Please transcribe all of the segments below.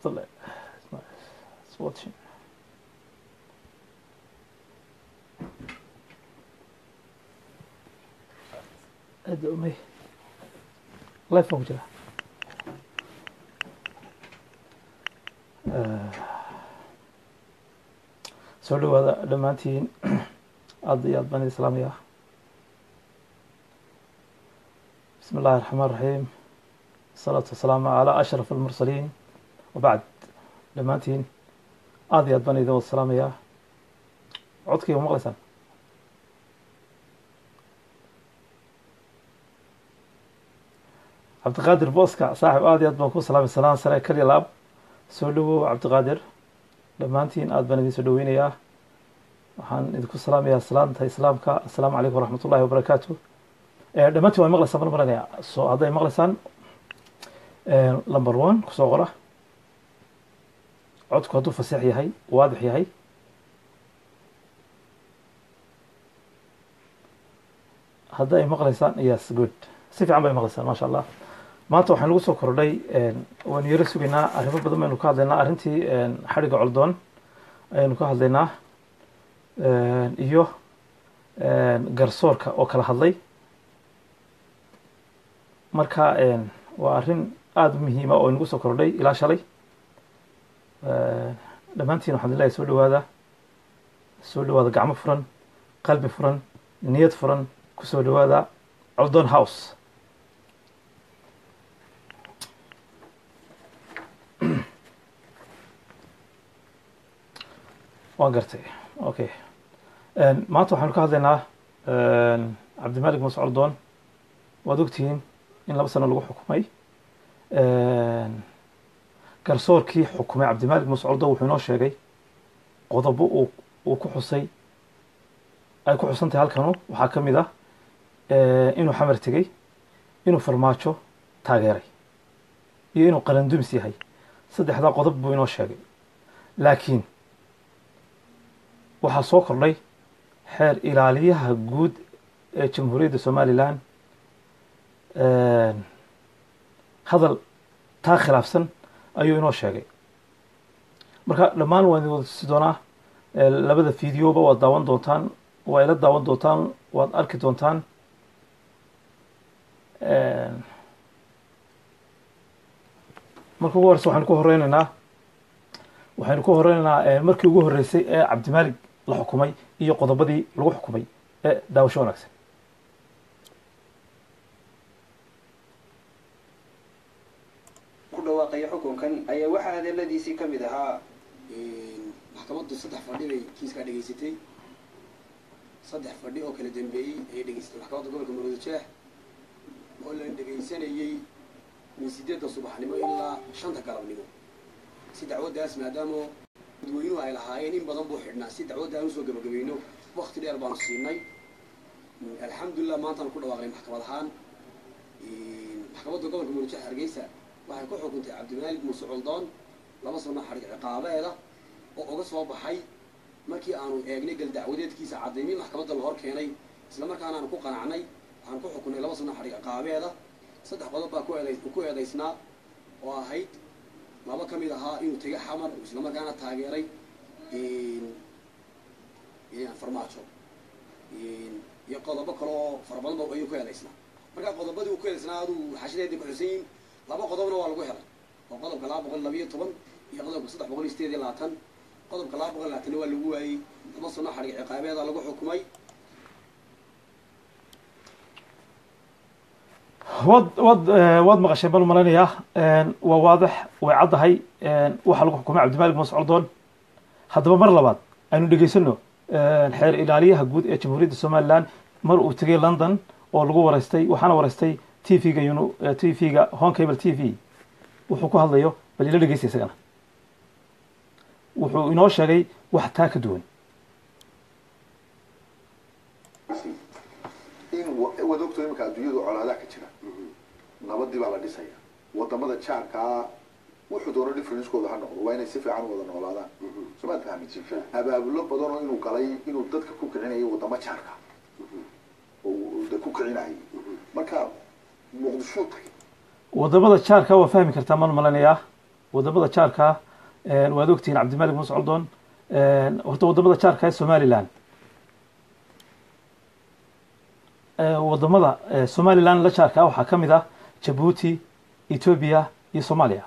طلع it's watching. أدومي الله يفهم جرا سولو هذا دمانتين أضياء بني الإسلامية. بسم الله الرحمن الرحيم، الصلاة والسلام على أشرف المرسلين، وبعد دمانتين أضياء بني الإسلامية. عدكي ومغلسا عبد القادر بوسكا صاحب آدي أد بنكو سلام السلام سنة كلي لاب سولو عبد القادر دمانتين آد بني سولوين يا waxaan idinku salaamayaa salaanta islaamka. assalaamu calaykum waraxmatullaahi wabarakaatu. Dhammaantiin waa maqlaysaan baan maranayaa. So hadday maqlaysaan number 1 kusoo qora codku hadduu faseex yahay waadix yahay. hadday maqlaysaan yes good, si fiican bay maqlaysaan maasha allah. maanta waxaan lagu soo kordhay waan yaro sugaynaa arrimo badan baynu ka hadlaynaa. arrintii xadhigga coldoon ayaynu ka hadlaynaa iyo garsoorka oo kala hadlay. marka waa arrin aada u muhiima oo inagu soo kordhay ilaa shalay. dhammaantiin waxaan leeyahay soo dhawaada gacmo furan, qalbi furan, niyad furan, ku soo dhawaada coldoon house. waan gartay okay. maanta waxaanu ka hadlaynaa cabdimalik muuse coldoon. waad ogtihiin in 2 sano lagu xukumay. garsoorkii xukumay cabdimalik muuse coldoon wuxuu inoo sheegay qodobo uu ku xusay ay ku xusantahay halkanu. waxaa ka mid ah inuu xamar tegey, inuu farmaajo taageeray iyo inuu qarandumis yahay. 3 qodob buu inoo sheegay. laakiin waxaa soo kordhay xeer ilaaliyaha guud ee jamhuuriyadda somalilan hadal taa khilaafsan ayuu inoo sheegay. marka dhammaan waan idin wada tusi doonaa. labada fideoba waad daawan doontaan, waa ila daawan doontaan, waad arki doontaan. marka ugu horeysa waxaynu ku horeynaynaa markii ugu horeysay ee cabdimalik la xukumay iyo qodobadii lagu xukumay. daawasho wanaagsan. ku dhawaaqaya xukunkan ayaa waxaa hadaladiisii ka mid ahaa maxkamaddu 3 fadhi bay kiiskaa dhegaysatay. 3 fadhi oo kala dambeeyey ayay dhegaysatay maxkamadda gobolka Maroodijeex oo la dhegaysanayey min 8 subaxnimo ilaa 5 galabnimo. si dacwaddaas maadaama dadweynuhu ay lahaayeen in badan buu xidhnaa, si dacwadda aan usoo gabagabayno waqti dheer baanu siinay. alxamdulilah maantaan ku dhawaaqnay maxkamad ahaan. maxkamadda gobolka Maroodijeex Hargeysa waxay ku xukuntay cabdimalik muuse coldoon 2 sano xadhig ciqaabeeda oo uga soo baxay markii aanu eegnay gal dacwadeedkiisa caddaymay maxkamadda la hor keenay, isla markaana aanu ku qanacnay. waxaan ku xukunay 2 sano xadhig ciqaabeeda. 3 qodob baa ku eedaysnaa oo ahayd 2 ka mid ahaa inuu tegay xamar isla markaana taageeray farmaajo iyo qodobo kale oo fara badan ayuu ku eedaysnaa. marka qodobadii uu ku eedaysnaa aduu xaashideedii ku xusan yihiin. 2 qodobna waa lagu helay oo qodobka 212 iyo qodobka 328. qodobka 220 waa lagu waayey. 2 sano xadhig ciqaabeeda lagu xukumay. waad maqasheen bal malanayaa. waa waadax, way caddahay waxaa lagu xukumay cabdimalik muuse coldoon. haddaba mar labaad aynu dhegaysano xeer ilaaliyaha guud ee jamhuuriyadda somalilan mar uu tegay london oo lagu wareystay. waxaana wareystay tvga home cable t v. wuxuu ku hadlayo bal ila dhegeysta isagana. wuxuu inoo sheegay wax taa ka duwan. in wada ogto iminka adduunyadu colaadaha ka jira nabadii baa la dhisaya wadamada jaarkaa wuxuu doono differencekooda ha noqdo waa inay si fiican wada noolaadaan somaad fahmid abaabulo badan oo inuu galay inuu dadka ku kicinayo wadamo jaarka oo ku kicinayay marka muqdisho tagay wadamada jaarka waa fahmi kartaa mal malanayaa wadamada jaarka waad ogtihiin cabdimalik muuse coldoon horta wadamada jaarka ee somaliland wadamada somaliland la jaarka waxaa ka mid ah jabuuti ethiopia iyo soomaaliya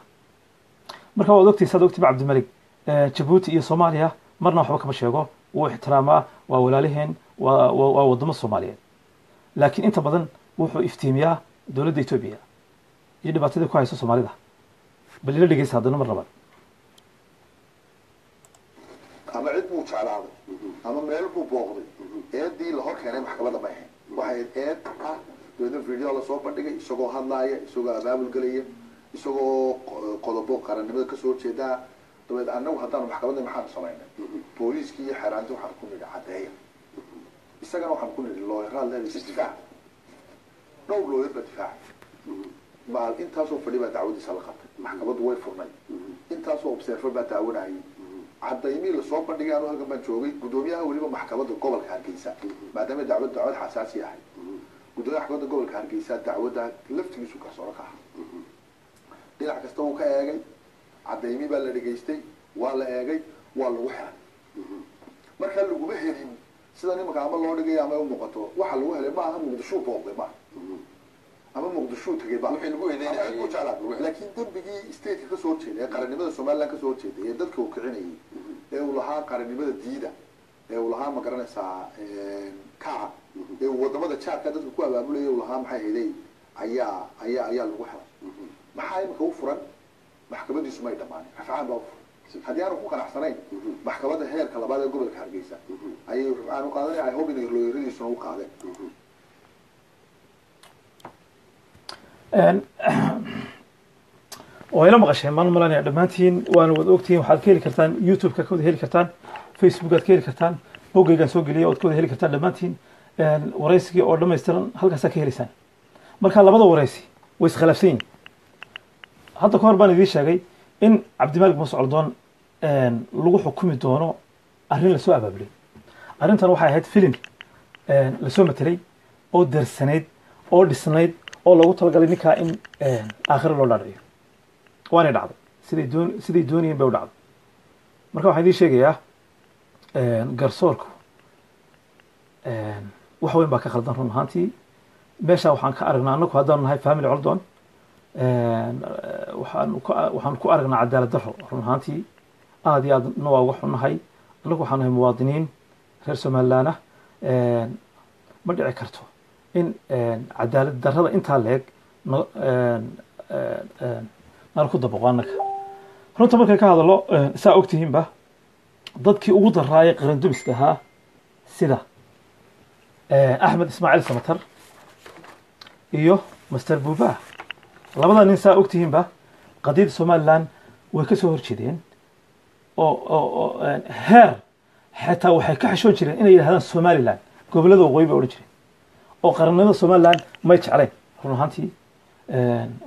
marka waad ogtihiin saad ogtiba cabdimalik jabuuti iyo soomaaliya marna waxba kama sheego wuu ixtiraamaa waa walaaliheen waa wadamo soomaaliyeed laakiin inta badan wuxuu iftiimiyaa dowladda ethiopia iyo dhibaatadii ku hayso soomaalida bal ila dhegeysa haddana mar labaad ama cid buu jeclaaday ama meel buu booqday eedii la hor keenay maxkamadda ma ahayn waxay eed ah dowladda video lasoo bandhigay isagoo hadlaaya isagoo abaabul gelaya isagoo qodobo qarannimada kasoo jeedaa dabeed annagu haddaanu maxkamadda maxaanu samaynay booliiskii iyo xeeraanti waxaan ku nidhi caddeeya isagana waxaan ku nidhi looyaraad leedahay difaac dhowr looyar baa difaacay maal intaasoo fadhi baa dacwadiisa la qabtay maxkamaddu way furnay intaasoo observer baa daawanayay cadaymii lasoo bandhigay anuu halkan baan joogay guddoomiyaha weliba maxkamadda gobolka hargeysa maadaama dacwad xasaasi ahay guddoomiyaha maxkamadda gobolka hargeysa dacwadda laftigiisu garsooro ka aha dhinac kasta wuu ka eegay cadaymii baa la dhegaystay waa la eegay waa lagu xiray markaa laguma helin sida nimanka ama loo dhigay ama u muuqato waxa lagu helay maaha muqdisho booqday maaha ama muqdisho tagay baa wixii lagu eedeynayay ku jeclaa laakiin dambigii state ka soo jeeday ee qarannimada Soomaaliland ka soo jeeday ee dadka uu kicinayay ee uu lahaa qarannimada diida ee uu lahaa ma garanaysaa kaca ee wadamada jaarka dadka ku abaabulay uu lahaa maxay heeday ayaa lagu xiray maxay imika u furan maxkamadiisu may dhamaanin rafcaan baa haddii aanu ku qanacsanayn maxkamadda heerka labaad ee gobolka hargeysa ayay rafcaan u qaadanay ay hob inay looyaradiisuna u qaadeen oo ila maqasheen maan malanaya dhammaantiin waana wada ogtihiin waxaad ka heli kartaan youtube-ka ka wada heli kartaan facebook-aad ka heli kartaan boggaygaan soo geliya ood ka wada heli kartaan dhammaantiin waraysigii oo dhammaystiran halkaasaa ka helaysaan marka labada waraysi way iskhilaafsan yihin hadda ka hor baan idiin sheegay in cabdimalik muuse coldoon lagu xukumi doono arrin lasoo abaabulay arrintan waxay ahayd filim lasoo matelay oo darsanayd oo dhisnayd oo loogu talagalay ninkaa in aakhiro loo dhaadhiciyo waanay dhacday siday doonayeen bay u dhacday marka waxaan idiin sheegayaa garsoorku wax weyn baa ka khaldan run ahaantii meeshaa waxaan ka aragnaa annagu haddaanu nahay family coldoon waxaan ku aragnaa cadaalad darro run ahaantii aad iyo aad na waa uga xunnahay annagu waxaan nahay muwaadiniin reer somaliland ah ma dhici karto in cadaalad darrada intaa leeg nala ku dabaqo annaga runta markay ka hadalo saa ogtihiinba dadkii ugu daraayay qarandumiska ahaa sida axmed ismaaciil samatar iyo master buubah labada nin saa ogtihiinba qadiyadda somaliland way ka soo horjeedeen oo heer xataa waxay ka xishoon jireen inay yidhahdaan somaliland gobollada waqooyi bay odhan jireen oo qarannimada somaliland may jeclayn run ahaantii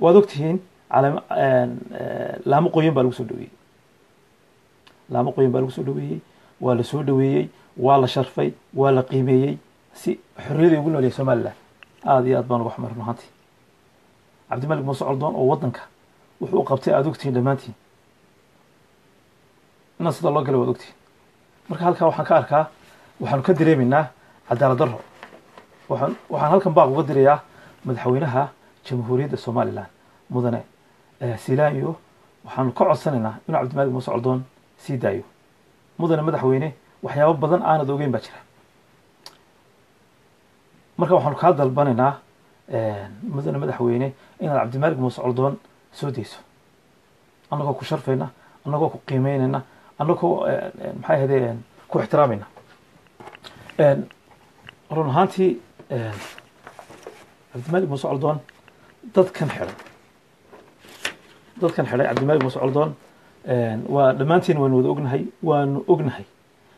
waad ogtihiin laamo qoyan baa lagu soo dhaweeyey laamo qoyan baa lagu soo dhaweeyey waa la soo dhaweeyey waa la sharfay waa la qiimeeyey si xorriyaday ugu noolyahay somaliland aada iyo aad baan uga xumay run ahaantii cabdimalik muuse coldoon oo waddanka wuxuu qabtay aada ogtihiin dhammaantiin inaan sida loo galay waad ogtihiin marka halkaa waxaan ka arkaa waxaanu ka dareemaynaa cadaalad darro waxaan halkan baaq uga dirayaa madaxweynaha jamhuuriyadda somaliland mudane silaanyo waxaanu ka codsanaynaa inuu cabdimalik muuse coldoon sii daayo mudane madaxweyne waxyaabo badan aanad ogeyn baa jira marka waxaanu kaa dalbanaynaa mudane madaxweyne inaad cabdimalik muuse coldoon soo dayso annagoo ku sharfayna annagoo ku qiimeynayna annagoo maxay ahayde ku ixtiraamayna run ahaantii cabdimalik muuse coldoon dadkan xidhay cabdimalik muuse coldoon waa dhammaantiin waanu wada ognahay waanu ognahay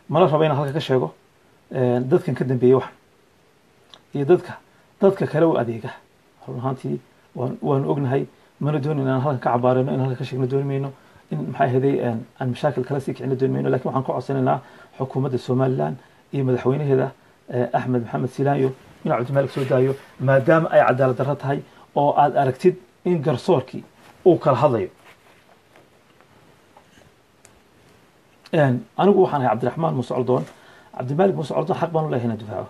mala raba inaan halka ka sheego dadkan ka dambeeyey waxan iyo dadka dadka kale u adeega run ahaantii waanu ognahay mana doonin inaan halkan ka cabaarayno in halkan ka sheegno dooni mayno in maxay ahaday aan mashaakil kala sii kicino dooni mayno lakin waxaan ka codsanaynaa xukuumadda somaliland iyo madaxweynaheeda axmed maxamed silaanyo inuu cabdimalik soo daayo maadaama ay cadaalad darro tahay oo aad aragtid in garsoorkii uu kala hadlayo anigu waxaan ahay cabdiraxmaan muuse coldoon cabdimalik muuse coldoon xaq baan u leeyahay inaan difaaco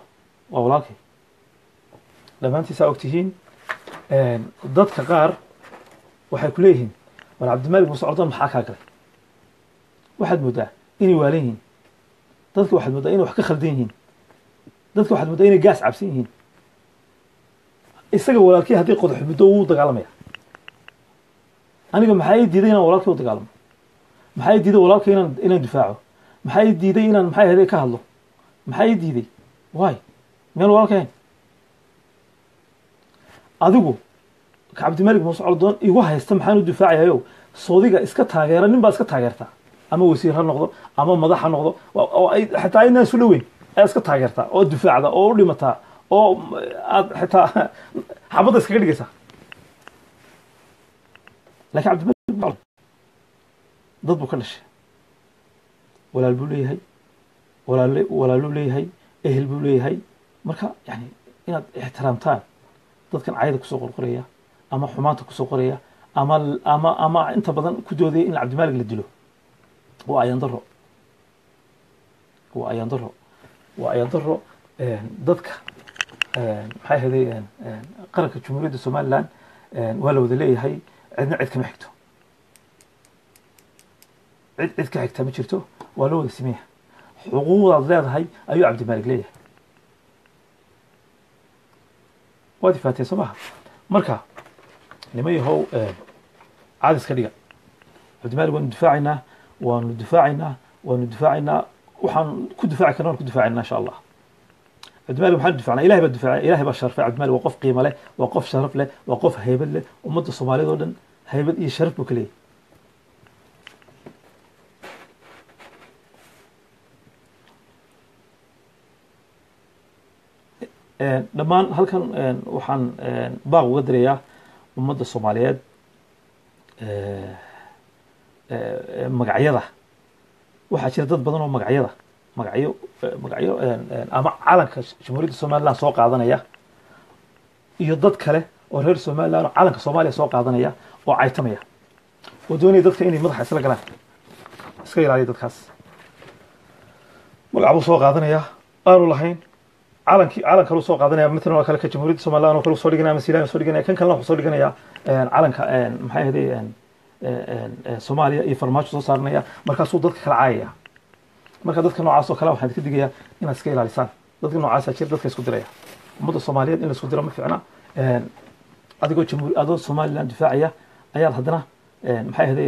waa walaalkay dhammaantiisaa og tihiin dadka qaar waxay ku leeyihiin war cabdimalik muuse coldoon maxaa kaa galay waxaad moodaa inay waalan yihiin dadka waxaad moodaa inay wax ka khaldan yihiin dadka waxaad moodaa inay gaas cabsan yihiin isaga walaalkii haddii qodax muddo wuu dagaalamaya aniga maxaa ii diiday inaan walaalkii u dagaalamo maxaa ii diiday walaalkii inaan difaaco maxaa ii diiday inaan maxay ahaday ka hadlo maxaa ii diiday waay miyaan walaalka ahayn adigu cabdimalik muuse coldoon igu haysta maxaan u difaacayayo soodiga iska taageera nin baa iska taageertaa ama wasiir ha noqdo ama madax ha noqdo oo ay xitaa inaan isu dhoweyn ayaa iska taageertaa oo difaacda oo u dhimataa oo aad xitaa xabadda iskaga dhigaysaa lakin cabdimalik dad buu ka dhashay walaal buu leeyahay walaaluu leeyahay ehel buu leeyahay marka yani inaad ixtiraamtaan dadkan cayada kusoo qorqoraya ama xumaanta kusoo qoraya ama inta badan ku doodaya in cabdimalik la dilo waa ayaan daro waa ayaan daro waa ayaan daro dadka maxay ahaday qaranka jumhuuriyadda somaliland waa la wada leeyahay cidna cid kama xigto cid ka xigta ma jirto waa loo wada sameeya xuquuqdaad leedahay ayuu cabdimalik leeyahay waad ifaatee soo maha marka niman yahow caadis ka dhiga cabdimalik waanu difaacaynaa waanu difaacaynaa waanu difaacaynaa waxaan ku difaaci karna waan ku difaacayna insha allah cabdimalik waxaan difacnaa ilahay baa difaacay ilahay baa sharfay cabdimalik waa qof qiimo leh waa qof sharaf leh waa qof haybad leh ummadda soomaaliyad oo dhan haybad iyo sharaf buu ka leeyahay dhammaan halkan waxaan baaq uga dirayaa ummadda soomaaliyeed magacyada waxaa jira dad badan oo magacyo ama calanka jamhuuriyadda somaliland soo qaadanaya iyo dad kale oo reer somaliland oo calanka soomaaliya soo qaadanaya oo caytamaya oo doonaya dadka inay madaxa isla galaan iska ilaaliya dadkaas magac buu soo qaadanaya aanu lahayn calan kalu soo qaadanaya matalan waa kale ka jamhuuriyadda somaliland oo kale soo dhiganaya ama silaam soo dhiganaya kan kalena wuxuu soo dhiganaya calanka maxay ahaday soomaaliya iyo farmaajo soo saaranaya markaasuu dadka kala caayaya marka dadka noocaas oo kale waxaan ka digayaa inaad iska ilaalisaan dadka noocaasa jira dadka isku diraya ummadda soomaaliyeed in la isku diro ma fiicna adoo somaliland difaacaya ayaad haddana maxay ahaday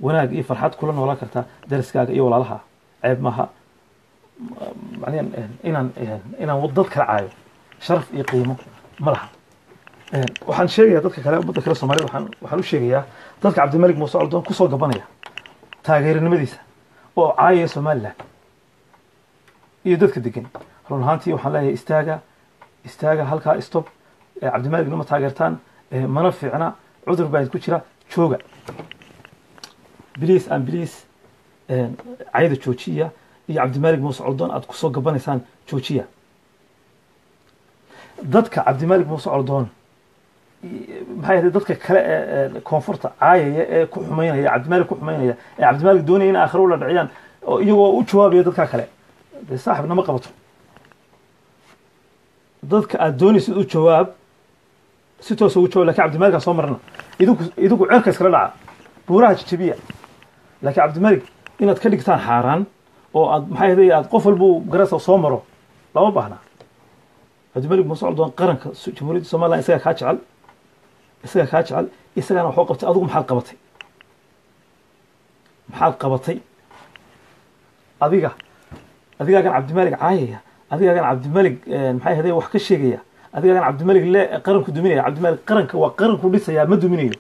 wanaag iyo farxad kula noolaan kartaa dariskaaga iyo walaalaha ceeb maaha inaan dad kala caayo sharaf iyo qiimo ma laha waxaan sheegayaa dadka kale ummadda kale soomaaliyed waxaan u sheegayaa dadka cabdimalik muuse coldoon kusoo gabanaya taageeranimadiisa oo caayaya somaliland iyo dadka degan run ahaantii waxaan leeyahay istaaga halkaa stop cabdimalik nama taageertaan mana fiicna cudur baa ku jira jooga biliis aan biliis cayda joojiya iyo cabdimalik muuse coldoon aad kusoo gabanaysaan joojiya dadka cabdimalik muuse coldoon maxay ahayd dadka kale ee koonfurta caayaya ee ku xumaynaya cabdimalik ku xumaynaya ee cabdimalik doonaya in aakhiro ula dhiciyaan oo iyagoo u jawaabaya dadka kale dee saaxib nama qabato dadka aad doonaysid u jawaab si toosa ugu jawaab lakin cabdimalikaa soo marna idigu cerka iskala dhaca buuraha jajabiya laakiin cabdimalik inaad ka dhigtaan xaaraan oo aad maxay ahaday aad qof walbuu garasa soo maro lama baahna cabdimalik muuse coldoon qaranka jamhuuriyadda somaliland isagaa kaa jecel isagaana waxuu qabtay adigu maxaad qabatay adigaagan cabdimalik caayaya adigaagan cabdimalik maxay ahaday wax ka sheegaya adigaagan cabdimalik qaranku duminaya cabdimalik qaranka waa qaranku dhisayaa ma duminayo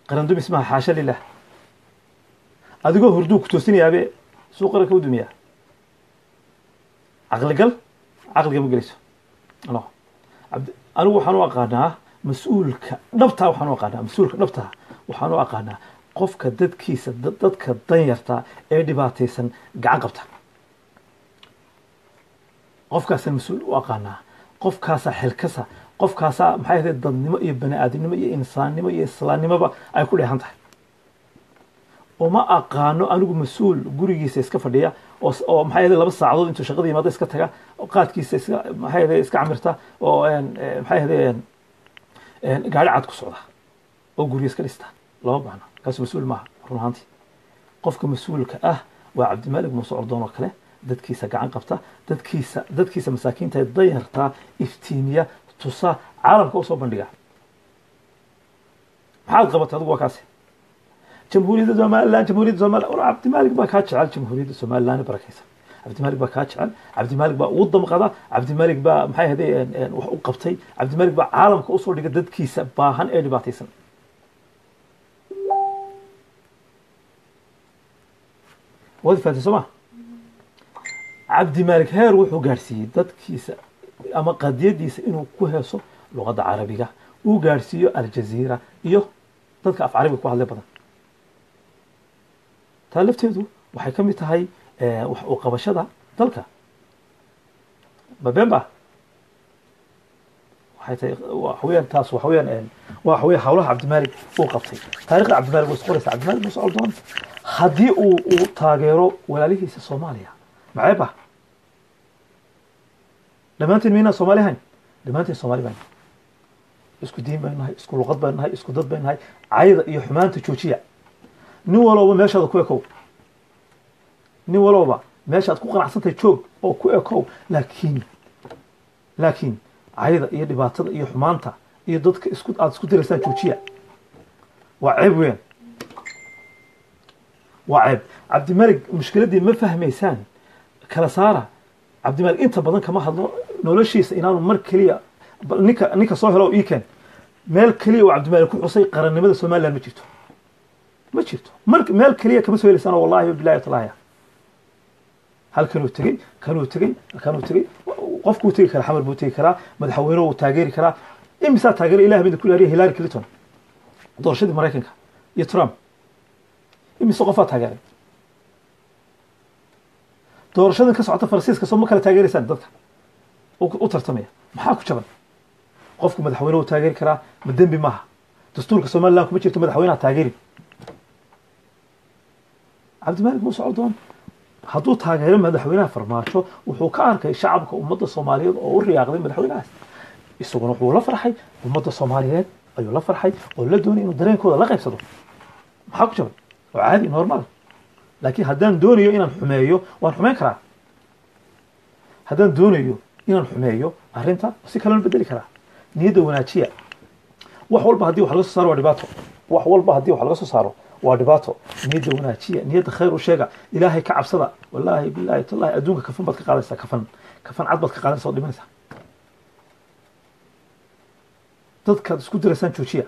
qaran dumis maha xaasha lilah adigoo hurduu ku toosinayaabe suu qaranka u dumiyaa caqliga ma gelayso no anigu waxaan u aqaanaa mas-uulka dhabtaa waxaan u aqaanaa mas-uulka dhabtaa waxaan u aqaanaa qofka dadkiisa dadka danyarta ee dhibaataysan gacan qabta qofkaasaan mas-uul u aqaanaa qofkaasaa xilkasa qofkaasaa maxay ahayd dadnimo iyo bani aadamnimo iyo insaannimo iyo islaamnimoba ay ku dheehan tahay uma aqaano anigu mas-uul gurigiisa iska fadhiya oo maxay ahayd 2 saacadood intuu shaqada yimaado iska taga oo qaadkiisa iska maxay ahayd iska camirta oo maxay ahayd gaari cad ku socda oo guriga iska dhista lama baahna kaas mas-uul maaha run ahaantii qofka mas-uulka ah waa cabdimaalig muuse ordoon oo kale dadkiisa gacan qabta dadkiisa masaakiinta ee danyarta iftiimiya tusa caalamka u soo bandhiga maxaad qabatay adigu waa kaasi jamhuuriyadda somaliland cabdimaalig baa kaa jecel jamhuuriyadda somaliland barakaysan cabdimaalig baa kaa jecel cabdimaalig baa ugu damqada cabdimaalig baa maxay ahayd wax u qabtay cabdimaalig baa caalamka usoo dhiga dadkiisa baahan ee dhibaataysan waad fahatay soo ma cabdimaalig heer wuxuu gaarsiiyey dadkiisa ama qadiyadiisa inuu ku heeso luqadda carabiga uu gaarsiiyo aljaziira iyo dadka af carabiga ku hadlay badan taa lafteedu waxay ka mid tahay wax u qabashada dalka babemba waxay tahay waxweeyaan taas waxweeyaan hawlaha cabdimaalig uu qabtay taariikhda cabdimaalig way isqoraysaa cabdimaalig muuse ordoon haddii uu taageero walaalihiisa soomaaliya maxayba dhammaantiin miynaa soomaali ahayn dhammaantiin soomaali baan isku diin baynu nahay isku luqad baynu nahay isku dad baynu nahay cayda iyo xumaanta joojiya nin walowba meeshaada ku ekow nin walowba meeshaad ku qanacsantahay joog oo ku ekow laakiin cayda iyo dhibaatada iyo xumaanta iyo dadka aad isku diraysaan joojiya waa ceeb weyn waa ceeb cabdimaalig mushkiladdii ma fahmaysaan kala saara cabdimaalig inta badan kama hadlo noloshiisa inaanu mar keliya ninka soo helo ii keen meel keliya oo cabdimaalig ku xusay qarannimada somaliland ma jirto meel keliya kama soo helaysaan wallahi billahi talaaya halkanuu tegey kanuu tegey qofkuu tegi karaa xamar buu tegi karaa madaxweyne uu taageeri karaa imisaa taageera ilaah mida ku laariya Hillary Clinton doorashadii Mareykanka iyo Trump imise qofaa taageeray doorashadan ka socota Faransiiska soo ma kala taageeraysaan dadka u tartamaya maxaa ku jaban qofku madaxweyne uu taageeri karaa ma dembi maaha dastuurka Soomaaliland kuma jirto madaxweynaha taageeri cabdimaalig muuse ordoon hadduu taageero madaxweynaha farmaajo wuxuu ka arkay shacabka ummadda Soomaaliyeed oo u riyaaqday madaxweynahaas isaguna wuxuu la farxay ummadda Soomaaliyeed ayuu la farxay oo la doonay inuu dareenkooda la qaybsado maxaa ku jaban oo caadi normal laakiin haddaan doonayo inaan xumeeyo waan xumeyn karaa haddaan doonayo inaan xumeeyo arrinta si kale la bedeli karaa niyadda wanaajiya wax walba haddii wax laga soo saaro waa dhibaato wax walba haddii wax laga soo saaro waa dhibaato niyadda wanaajiya niyadda khayr u sheega ilaahay ka cabsada wallaahi billaahi tallahi adduunka kafan baad ka qaadaysaa kafan cad baad ka qaadaysaa oo dhimanaysaa dadkaad isku diraysaan joojiya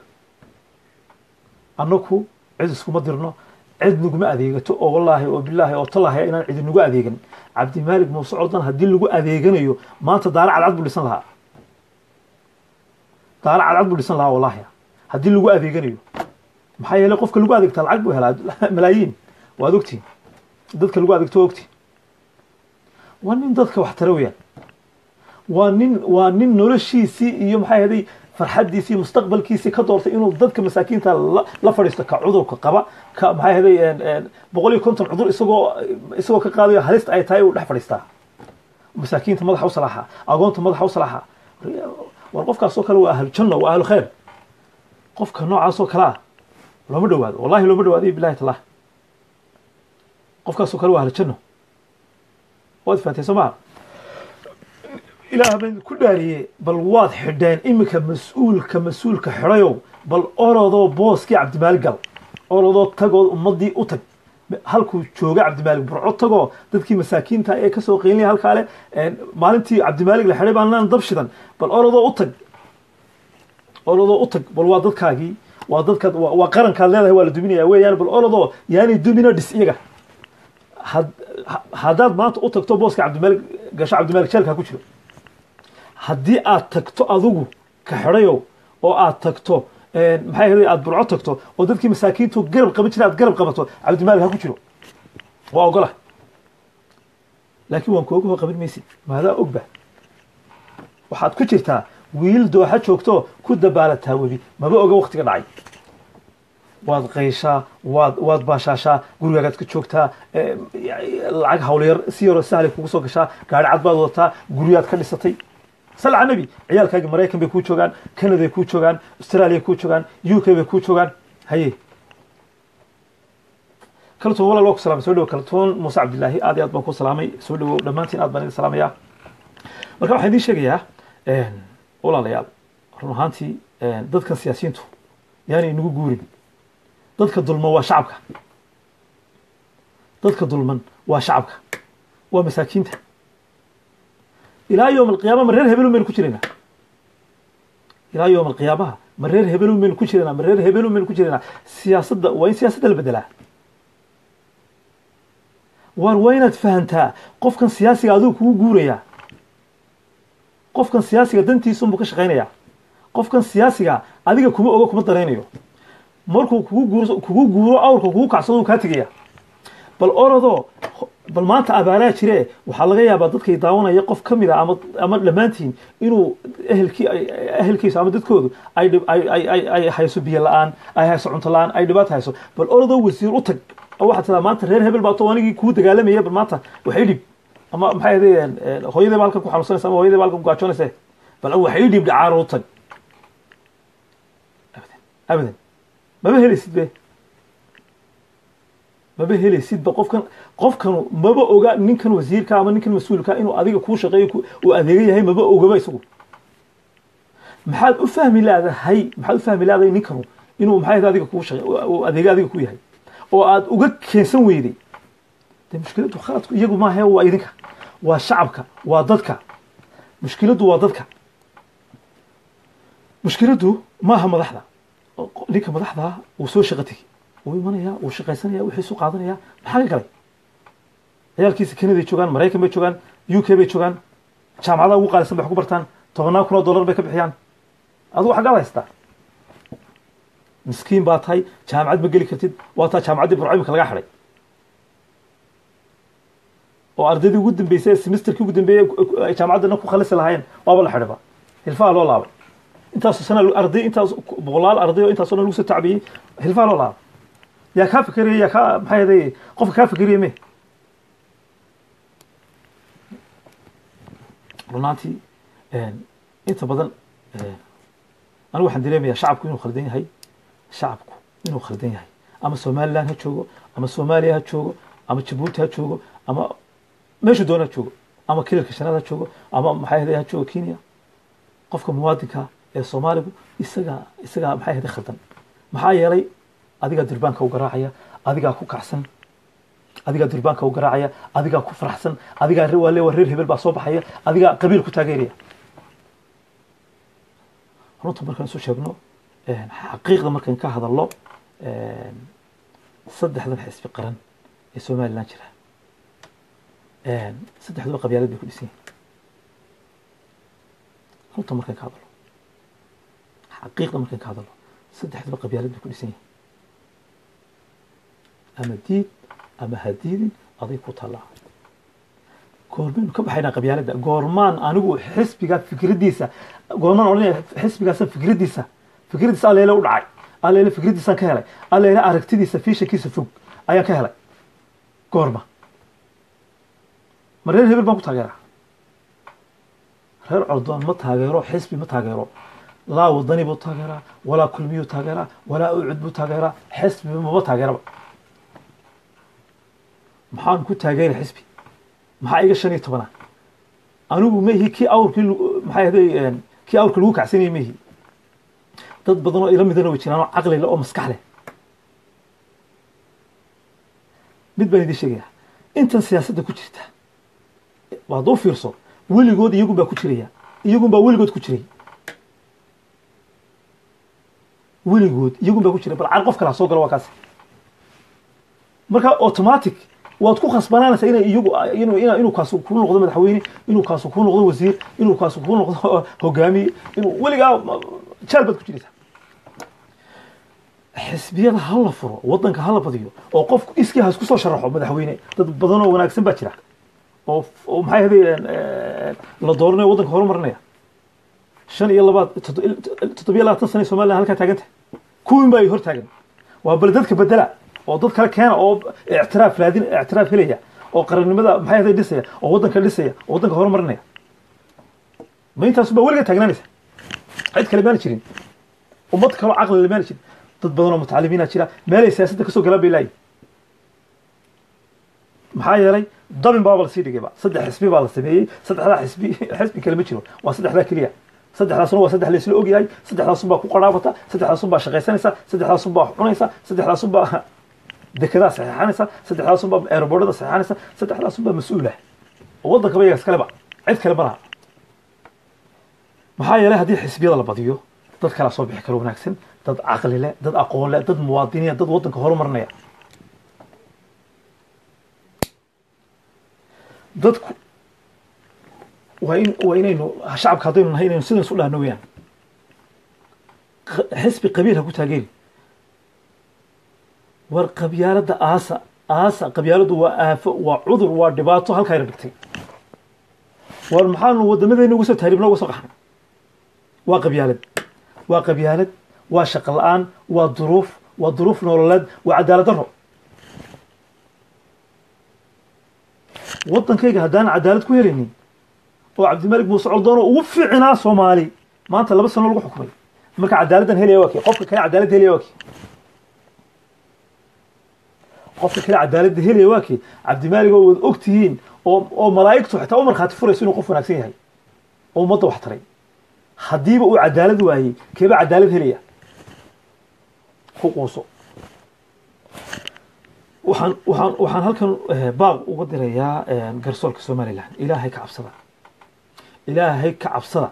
annaku cid iskuma dirno cid naguma adeegato oo wallaahi oo billaahi oo tallahi inaan cid nagu adeegan cabdimaalig muuse ordoon haddii lagu adeeganayo maanta daara cadcad buu dhisan lahaa wallaahi haddii lagu adeeganayo maxaa yeelay qofka lagu adeegtaa lacag buu helaa malaayiin waad ogtiin dadka lagu adeegto waa ogtiin waa nin dadka wax tara weyaan waa nin noloshiisii iyo maxay ahaday farxadiisii mustaqbalkiisii ka doortay inuu dadka masaakiinta la fadhiisto ka cudurka qaba ka maxay ahaday 150 cudur isagoo ka qaadayo halista ay tahay uu dhex fadhiistaa masaakiinta madaxa u salaaxa agoonta madaxa u salaaxa war qofkaas oo kale waa ahlu janno waa ahlu khayr qofka noocaas oo kale looma dhawaado wallahi looma dhawaado billahi taala qofkaas oo kale waa ahlu janno waad faatay Soomaa ilaah baan ku dhaariyay bal waad xidheen imika mas'uulka xirayo bal orodoo booski cabdimaalig gal orodoo tago ummadii u tag halkuu jooga cabdimaalig burco tago dadkii masaakiinta ee ka soo qeynay halkaale maalintii cabdimaalig la xiray baan dab shidan bal orodoo u tag bal waa dadkaagii waa dadka waa qaranka leedahay waa la duminaya weeyaan bal orodoo yaani dumina dhis iyaga haddaad maanta u tagto booska cabdimaalig gasho cabdimaalig jeelka ku jiro haddii aad tagto adigu ka xidhayow oo aad tagto maxay ahayd aad burco tagto oo dadkii masaakiintu garab qaban jira aad garab qabato cabdimaalig ha ku jiro waa ogola laakiin waan kooga hoo qaban maysid maadaa ogba waxaad ku jirtaa wiil dooxa joogto ku dabaalataa webi maba oga waktiga dhacay waad qayshaa waad baashaashaa gurigaagaad ka joogtaa lacag hawlyar si yaroo sahlay kugu soo gashaa gaari cad baad wadataa guryaad ka dhisatay salca nebi ciyaalkaagii maraykan bay kuu joogaan canaday kuu joogaan australia kuu joogaan UK bay kuu joogaan haye kaltuun walaal waa ku salaamay soo dhawo kaltuun muuse cabdillaahi aad iyo aad baan ku salaamay soo dhawow dhammaantiin aad baan idin salaamayaa marka waxaan idiin sheegayaa walaalayaal run ahaantii dadkan siyaasiyiintu yaani inagu guurin dadka dulman waa shacabka dadka dulman waa shacabka waa masaakiinta ilaa yowm alqiyaama ma reer hebelu maynu ku jiraynaa ilaa yowm alqiyaamaha ma reer hebelu maynu ku jiraynaa ma reer hebelu maynu ku jiraynaa siyaasadda waa in siyaasadda la bedelaa waa inaad fahantaa qofkan siyaasiga adigu kugu guurayaa qofkan siyaasiga dantiisunbuu ka shaqaynayaa qofkan siyaasiga adiga kuma ogo kuma daraynayo markuu kugu guuro awrka kugu kacsado uu kaa tegaya bal orodoo bal maanta abaaraa jire waxaa laga yaabaa dadkay daawanaya qof ka mid a ama dhammaantiin inuu ehelkiisu ama dadkoodu ay hayso biyo la-aan ay hayso cunto la-aan ay dhibaato hayso bal orodoo wasiir u tag oo waxaad tiraa maanta reer hebel baa to anigii kuu dagaalamaya bal maanta waxay dhib ama maxay ahaydeen hooyadii baa halkan ku xanuunsanaysa ama hooyadii baa halkan ku gaajoonaysa bal waxay dhib dhacaaro u tag abadan maba helaysid maba helaysidba qofkanu maba oga ninkan wasiirka ama ninkan mas-uulka inuu adiga kuu shaqeeyo uu adeega yahay maba ogaba isagu maxaad u fahmi leedahay ninkanu inuu maxay ahayd adiga kuu shaqeeyo uu adeega adiga ku yahay oo aad uga keensan weyday de mushkiladdu khaladku iyagu maaha waa idinka waa shacabka waa dadka mushkiladdu waa dadka mushkiladdu maaha madaxda ninka madaxda uu soo shaqo tegi wuu imanayaa wuu shaqaysanaya wixiisu qaadanaya maxaa ka galay ciyaalkiisa kanaday joogaan maraykan bay joogaan UK bay joogaan jaamacadaha ugu qaalisan bay wax ku bartaan $10,000 bay ka bixiyaan adigu xaggaad haystaa miskiin baa tahay jaamacad ma geli kartid waa taa jaamacaddii burco imika laga xidhay oo ardaydii ugu dambeysay semesterkii ugu dambeeyey ay jaamacaddana ku khalisi lahaayeen waaba la xidhiba hilfaha loo laabay intaasoo sana arday intaas boqolaal arday oo intaasoo dhan lagu soo tacbiyey hilfaha loo laabay yaa kaa fikiraya yaa kaa maxay ahaday qofka kaa fikiraya me runaantii inta badan anigu waxaan dareemayaa shacabku inuu khaldan yahay ama somaliland ha joogo ama soomaaliya ha joogo ama jabuuti ha joogo ama meeshu doona ha joogo ama kilalka shanaad ha joogo ama maxay ahaday ha joogo kenya qofka muwaadinka ee soomaaligu isagaa maxay ahaday khaldan maxaa yeelay adigaa durbaanka u garaacaya adigaa ku kacsan adigaa durbaanka u garaacaya adigaa ku faraxsan adigaa waa reer hebel baa soo baxaya adigaa qabiil ku taageeraya runta markaan isu sheegno xaqiiqda markaan ka hadalno saddexdan xisbi qaran ee somaliland jira saddexduba qabyaalad bay ku dhisan yihin runta markaan ka hadalno xaqiiqda markaan ka hadalno saddexduba qabyaalad bay ku dhisan yihin ama diid ama hadiidin aday ku tallaa goormaynu ka baxaynaa qabyaaladda goormaan anigu xisbiga fikraddiisa goormaan odhanaya xisbigaasa fikraddiisa alleele u dhacay alleele fikraddiisaan ka helay alleele aragtidiisa fiishankiisa fog ayaan ka helay goorma ma reer hebel baan ku taageeraa reer cordoon ma taageero xisbi ma taageero laa wadani buu taageeraa walaa kulmiyuu taageeraa walaa ucud buu taageeraa xisbi maba taageeraba maxaan ku taageeray xisbi maxaa iga 15 anigu meehi kii awrkii maxay ahaday kii awrka lagu kacsanayay meehi dad badan oo ila midana way jiraan oo caqli leh oo maskax leh mid baan idin sheegayaa intan siyaasadda ku jirta waad u fiirso weligood iyagu baa ku jiraya iyagu baa weligood ku jiray weligood iyagu baa ku jiray bal qof kale soo galo waa kaas marka automatic waad ku khasbanaanaysaa inay iyagu inuu kaasu ku noqdo madaxweyne, inuu kaasu ku noqdo wasiir, inuu kaasu ku noqdo hogaamiye, inuu weligaa jaal baad ku jiraysaa. xisbiyada ha la furo, waddanka ha la badiyo, oo qofku iskii ha isku soo sharaxo madaxweyne. dad badan oo wanaagsan baa jira oo maxay ahayd la dooranayo waddanka horumarinaya. 7 sano Soomaaliya halkaa taaganta, kuwin baa ay hor taagan. waa bal dadka bedela oo dad kale keena oo ictiraaf helaya oo qarannimada maxay ahayd dhisaya oo waddanka dhisaya oo waddanka horumarinaya. ma intaas baa weliga taagnaanaysa, cid kale maana jirin, ummad kale oo caqli leh maana jirin. dad badan oo mutacalimiina jira meelay siyaasadda kasoo galaan bay laayihin. maxaa yeelay dabin baaba la sii dhigayba. 3 xisbi baa la sameeyey. 3daa xisbi kale ma jiro, waa 3daa keliya. 3daasuna waa 3 la isla ogyahay. 3daasun baa ku qaraabata, 3daasun baa shaqaysanaysa, 3daasun baa cunaysa, 3daasun baa dekedaa saxiixanaysa, 3daasun baa aeroboortada saxiixanaysa, 3daasun baa mas-uul ah oo waddanka ba iyagas kaleba cid kale ma laha. maxaa yeelay haddii xisbiyada la badiyo, dad kala soo bixi karo wanaagsan, dad caqli leh, dad aqoon leh, dad muwaadiniin, dad waddanka horumarinaya. dadku waa inaynu shacabka haddaynu nahay inaynu sidaas u dhahno weyaan. xisbi qabiil ha ku taageeri. war qabyaaladda aasa qabyaaladdu waa aafo, waa cudur, waa dhibaato halkaayna dhigtay. war maxaanu wadamadeena uga soo taariibna uga soo qaxnay? waa qabyaalad, waa shaqo la-aan, waa duruuf nololeed, waa cadaalad darro. waddankayga haddaan cadaalad ku helaynin oo cabdimalik muuse coldoon oo ugu fiicinaa Soomaali maanta 2 sano lagu xukumay, marka cadaaladdan helaya waa kii qofka kale cadaalad helaya waa kii cabdimalik oo wad ogtihiin oo malaa'igtu xitaa u markhaati furayso inuu qof wanaagsan yahay oo ummadda wax taray. haddiiba uu cadaalad waayey, keeba cadaalad helaya? ku quuso. waxaan halkan baaq uga dirayaa garsoorka Somaliland. ilaahay ka cabsada,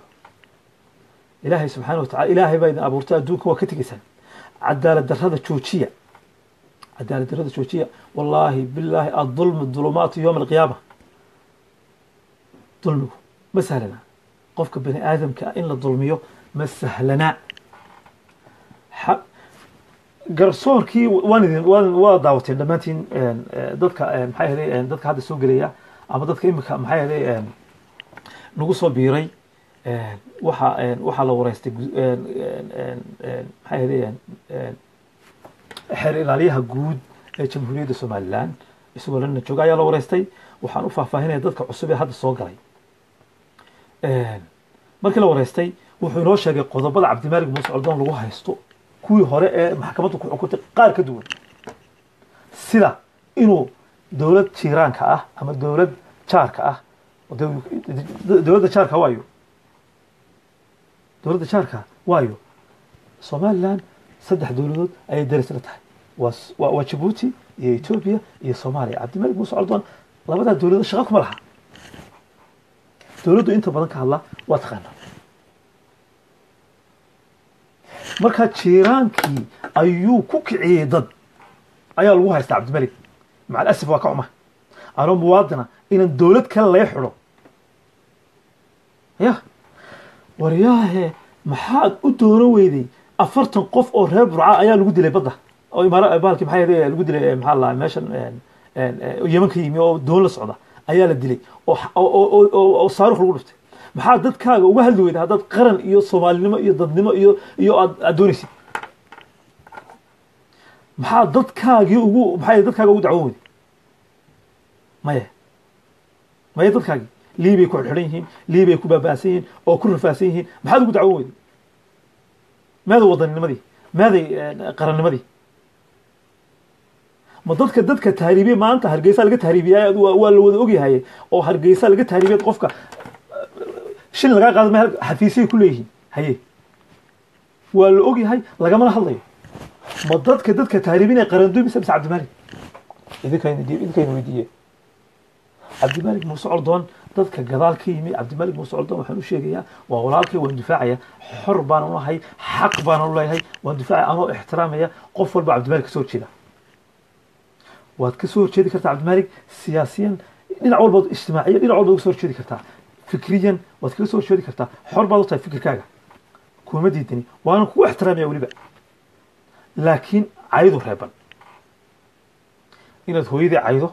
ilaahay subxaana wa tacaala. ilaahay baa idin abuurtay, adduunka waa ka tegaysaan. cadaalad darrada joojiya. wallaahi bilaahi adulmu dulumaatu yowma alqiyaama. dulmigu ma sahlana, qofka bani aadamka in la dulmiyo ma sahlana. garsoorkii waa daawateen dhammaantiin. dadka maxay ahayd dadka hadda soo gelaya ama dadka imika maxay ahayd nagu soo biiray. waxaa la wareystay maxay ahayd xeer ilaaliyaha guud ee jamhuuriyadda Somaliland, isagoo lana jooga ayaa la wareystay. waxaan u faahfaahinaya dadka cusub ee hadda soo galay. markii la wareystay wuxuu inoo sheegay qodobada cabdimalik muuse coldoon lagu haysto kuwii hore ee maxkamaddu ku xukuntay qaar ka duwan, sida inuu dowlad jiiraanka ah ama dowlad jaarka ah. dowladda jaarka waayo Somaliland 3 dowladood ayay daris la tahay. waa Djibouti iyo Ethiopia iyo Soomaaliya. cabdimalik muuse coldoon 2daa dowladood shaqo kuma laha. dowladdu inta badan ka hadla waa taqaanaa. marka jiiraankii ayuu ku kiciyey dad ayaa lagu haystaa cabdimalik. macal asaf waa ka cuma anoo muwaadina inaan dowlad kale laga xidho. waryaahe maxaad u doono weyday? 40 qof oo reer Burca ayaa lagu dilay badda oo baalkii maxay ahayd lagu dilay maxaa la meeshan Yemen ka yimi oo doon la socda ayaa la dilay oo saaruq lagu dhiftay. maxaa dadkaaga uga hadli weyda haddaad qaran iyo Soomaalinimo iyo dadnimo iyo aad doonaysid? maxaa dadkaagii ugu dacwo weyday? maya dadkaagii liibay ku xidhan yihiin, liibay ku baaba'san yihiin oo ku rafaadsan yihiin. maxaad ugu dacwo weyday? maaday wadanninimadii, maaday qarannimadii? ma dadka tahriibiye maanta Hargeysa laga tahriibiyay waa la wada ogyahay oo Hargeysa laga tahriibiyay qofka shin laga qaado meel xafiisay ku leeyihiin. waa la ogyahay, lagama hadlayo. ma dadka tahriibinay qaranduub mise cabdimalik? idinkayna weydiiyey. cabdimalik muuse coldoon dadka gadaal ka yimi. cabdimalik muuse coldoon waxaan u sheegayaa waa walaalkay, waan difaacaya, xor baan u nahay, xaq baan u leeyahay, waan difaacaya anoo ixtiraamaya qof walba cabdimalik kasoo jeeda. waad ka soo horjeedi kartaa cabdimalik siyaasiyan dhinac walbaad ijtimaaciyan dhinac walbaad uga soo horjeedi kartaa fikriyan waad kaga soo horjeedi kartaa xor baad u tahay fikirkaaga kuma diidani waana kugu ixtiraamaya weliba laakiin caydu reeban inaad hooyadii caydo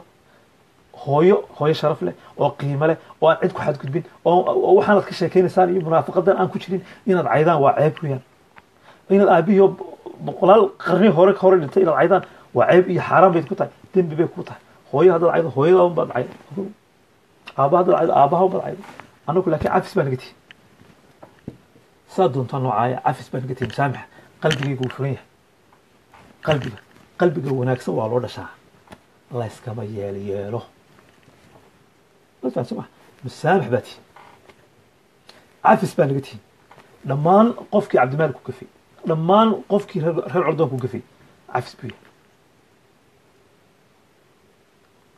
hooyo sharaf leh oo qiimo leh oo aan cid ku xadgudbin oo waxaanaad ka sheekaynaysaan iyo munaafaqadan aan ku jirin inaad caydaan waa ceeb weeyaan inaad aabihii boqolaal qarni hore dhintay inaad caydaan waa ceeb iyo xaaraan bay ku tahay dembi bay ku tahay hooyo haddaad caydo hooyada un baad caydo aabba haddaad caydo aabbaha un baad caydo anagu laakiin cafis baa naga tihi saa doontaa noocaaya cafis baa naga tihi musaamaxa qalbigaygu wuu furan yahay qalbiga wanaagsan waa loo dhashaa layskama yeelo soma musaamax baa tihi cafis baa naga tihi dhammaan qofkii cabdimaalik ku gafay dhammaan qofkii reer cordoon ku gafay cafis buu yahay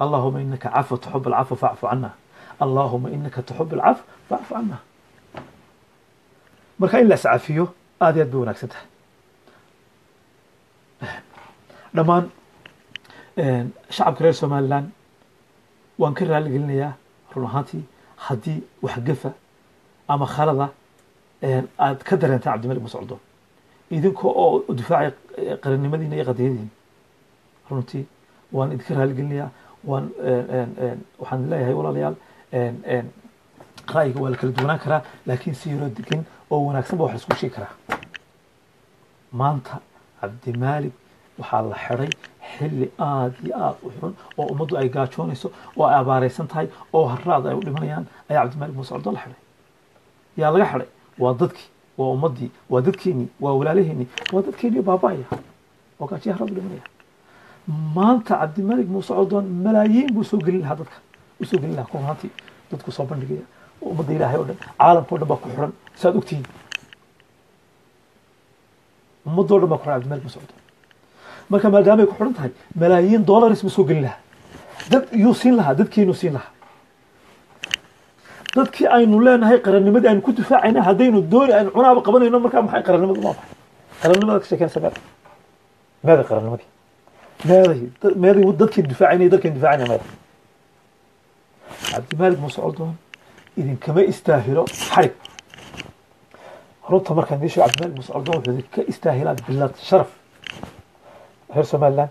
اللهم إنك عفو تحب العفو فاعف عنا اللهم إنك تحب العفو فاعف عنا marka in la iscafiyo aad iyo aad bay wanaagsan tahay dhammaan shacabka reer somaliland waan ka raali gelinayaa run ahaantii haddii wax gafa ama khalada aad ka dareentay cabdimalik muuse coldoon idinka oo difaacay qarannimadiina iyo qadiyadiina runtii waan idinka raali gelinayaa waxaan leeyahay walaalayaal ra'yiga waa la kala duwanaan karaa laakiin si yaroo degan oo wanaagsan ba wax la isku sheegi karaa maanta cabdimaalik waxaa la xiday xilli aad iyo aad u xun oo ummaddu ay gaajoonayso oo ay abaaraysan tahay oo harraad ay u dhimanayaan ayaa cabdimaalik muuse coldoon la xiday yaa laga xiday waa dadkii waa ummaddii waa dadkeenii waa walaalaheenii waa dadkeenii baaba'aya oo gaajiya harraad u dhimanaya maanta cabdimaalik muuse coldoon malaayiin buu soo gelin lahaa dadka u soo gelin lahaa kun ahaantii dadku soo bandhigaya ummadda ilaahay oo dhan caalamka o dhan baa ku xiran saad ogtihiin ummadda o dhan baa ku xiran cabdimaalik muuse coldoon marka maadaamay ku xiran tahay malaayiin dollaris buu soo gelin lahaa dad iyuu siin lahaa dadkiinuu siin lahaa dadkii aynu leenahay qarannimadii aynu ku difaacayna haddaynu dooni aynu cunaaba qabanayno markaa maxay qarannimadu ma maxay qarannimada ka sheekeynaysa meeday qarannimadii meeday dadkii difaacayna dalkeen difaacayna meeday cabdimaalik muuse coldoon idinkama istaahilo xarig runta markaan idin sheego cabdimaalik muuse coldoon wuxuu idinka istaahilaa bilad sharaf reer somaliland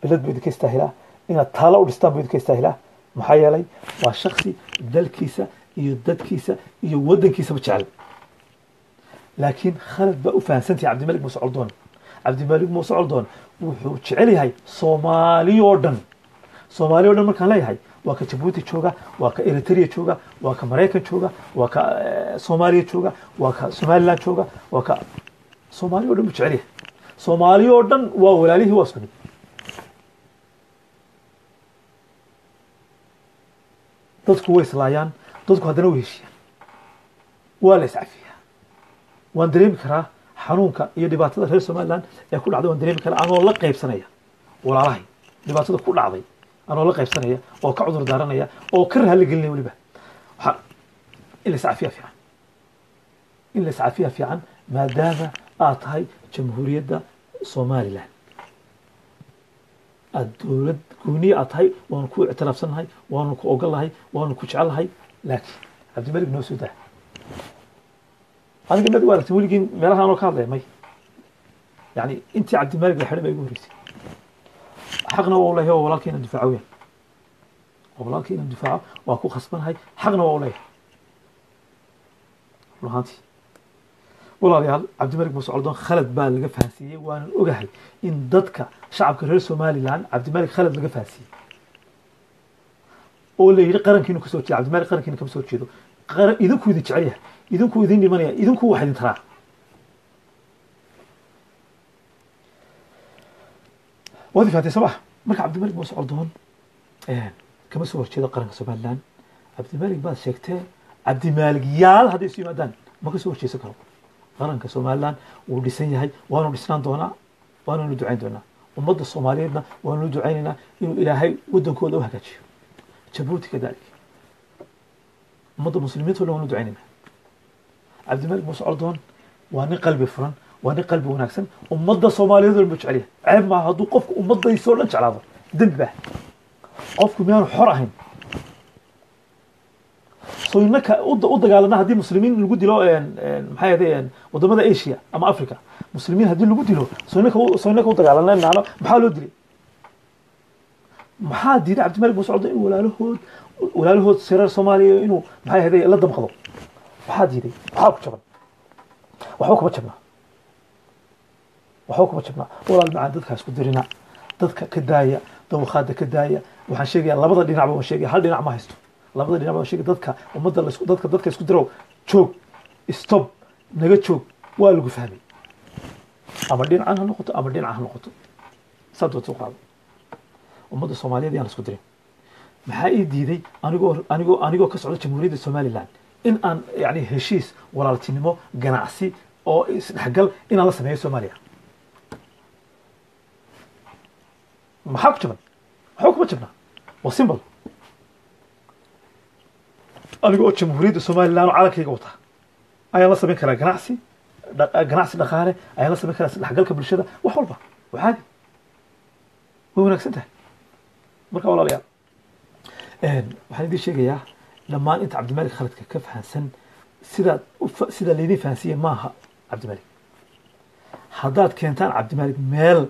bilad buu idinka istaahilaa inaad taalo u dhistaan buu idinka istaahilaa maxaa yeelay waa shaksi dalkiisa iyo dadkiisa iyo waddankiisaba jecel laakiin khalad baa u fahamsantahay cabdimaalik muuse coldoon cabdimaalik muuse coldoon wuxuu jecel yahay soomaali oo dhan markaan leeyahay waa ka jabuuti jooga waa ka eritrea jooga waa ka maraykan jooga waa ka soomaaliya jooga waa ka somaliland jooga waa ka soomaali o dhan buu jecel yahay soomaali oo dhan waa walaalihii waa isku mid dadku way islaayaan dadku haddana way heshiyaan waa la iscafiyaa waan dareemi karaa xanuunka iyo dhibaatada reer somaliland ee ku dhacday waan dareemi karaa anoo la qaybsanaya walaalahay dhibaatada ku dhacday anoo la qaybsanaya oo ka cudur daaranaya oo ka raali gelinaya weliba in la iscafiyaa fiican in la iscafiyaa fiican maadaama aad tahay jamhuuriyadda somaliland aad dowlad gooniya aad tahay waanu ku ictiraafsannahay waanu ku ogolnahay waanu ku jecelnahay laakiin cabdimaalik noo soo daa aniga mad u aragtay weligiin meelahaan oo ka hadlaya may yani intii cabdimaalik la xidhay baa igu horreysay xaqna waa u leeyahay oo walaalkii inaan difaaco weyn oo walaalkii inaan difaaco waa ku khasbanahay xaqna waa u leeyahay run ahaantii walaalayaal cabdimaalik muuse coldoon khalad baa laga fahansiiyey waanan ogahay in dadka shacabka reer somaliland cabdimaalik khalad laga fahansiiyey oo la yidhi qarankiinu kasoo jeeda cabdimaalik qarankiina kama soo jeedo idinkuu idin jecel yahay idinkuu idin dhimanaya idinkuu wax idin taraa waad fahatay soo maha marka cabdimaalik muuse coldoon kama soo horjeedo qaranka somaliland cabdimaalik baad sheegtee cabdimaalik yaal hadday isu yimaadaan ma ka soo horjeesan karo qaranka somaliland wuu dhisan yahay waanu dhisnaan doonaa waananu ducayn doonaa ummadda soomaaliyeedna waanu ducaynaynaa inuu ilaahay waddankooda u hagaajiyo jabuuti kadalik ummadda muslimiinta o dhan waanu ducaynaynaa cabdimaalik muuse coldoon waa nin qalbi furan waa nin qalbi wanaagsan ummadda soomaaliyeed o dhan buu jecel yahay ceeb maaha hadduu qofku ummaddaysoo dhan jeclaado dembi baa qofku miyaanu xor ahayn soo innaka u dagaalana haddii muslimiin lagu dilo maxay ahayd wadamada asia ama africa muslimiin haddii lagu dilo soo innaka u dagaalana nahno maxaa loo dilay maxaa diiday cabdimalik muuse coldoon in walaalahood reer soomaaliya inuu maxay ahayd la damqado maxaa diiday maxaa ku jaban waxba kuma jabnaa walaal macaan dadkaas ku dirina dadka ka daaya dawakhaada ka daaya waxaan sheegayaa labada dhinacba waan sheegaya hal dhinac ma haysto labada dhinac waan sheegaya dadka ummadda dadka isku dirow joog stop naga joog waa lagu fahmay ama dhinacan ha noqoto ama dhinacan ha noqoto saa doonta u qaado ummadda soomaaliyeed yaan isku dirin maxaa ii diiday anigoo ka socda jamhuuriyadda somaliland in aan yani heshiis walaaltinimo ganacsi oo isdhexgal inaan la sameeyo soomaaliya maxaa ku jaban waxba kuma jabnaa waa simbol aniga oo jamhuuriyadda somaliland oo calankayga wata ayaan la samayn karaa ganacsi dhaqaale ayaan la samayn karaa isdhexgalka bulshada wax walba waa caadi way wanaagsan tahay marka walaalayaal waxaan idiin sheegayaa dhammaan inta cabdimalik khaladka ka fahansan sida laydin fahansiiye maaha cabdimalik haddaad keentaan cabdimalik meel